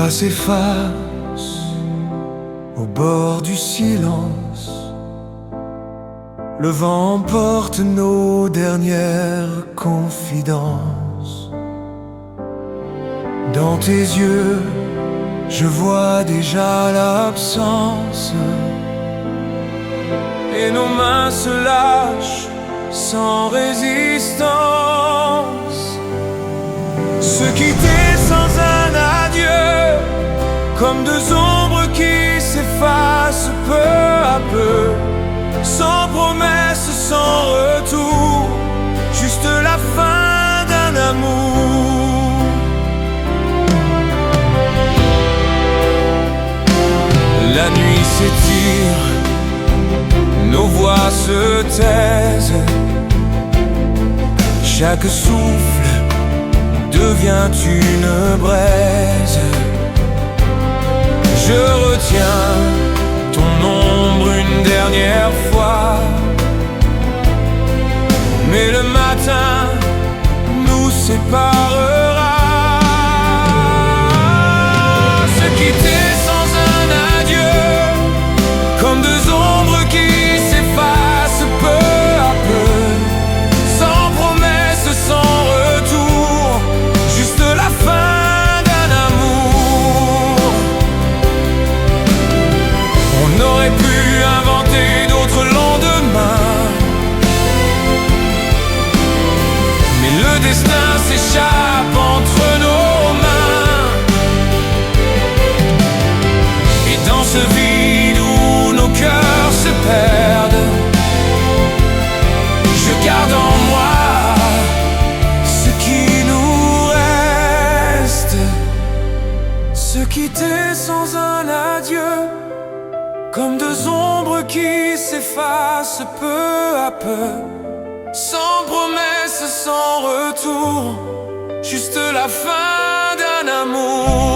pas s'efface au bord du silence. Le vent emporte nos dernières confidences. Dans tes yeux, je vois déjà l'absence, et nos mains se lâchent sans résistance. Se quitter sans un adieu, comme deux ombres qui s'effacent peu à peu, sans promesse, sans retour, juste la fin d'un amour. La nuit s'étire, nos voix se taisent, chaque souffle devient une braise. Je retiens ton ombre une dernière fois, mais le matin nous séparera. Se quitter sans un adieu, comme deux ombres qui s'effacent peu à peu, sans promesse, sans retour, juste la fin d'un amour. On aurait pu inventer d'autres lendemains, mais le destin s'échappe entre nos mains. Et dans ce vide où nos cœurs se perdent, je garde en moi ce qui nous reste. Se quitter sans un adieu, comme deux ombres qui s'effacent peu à peu, sans promesse, sans retour, juste la fin d'un amour.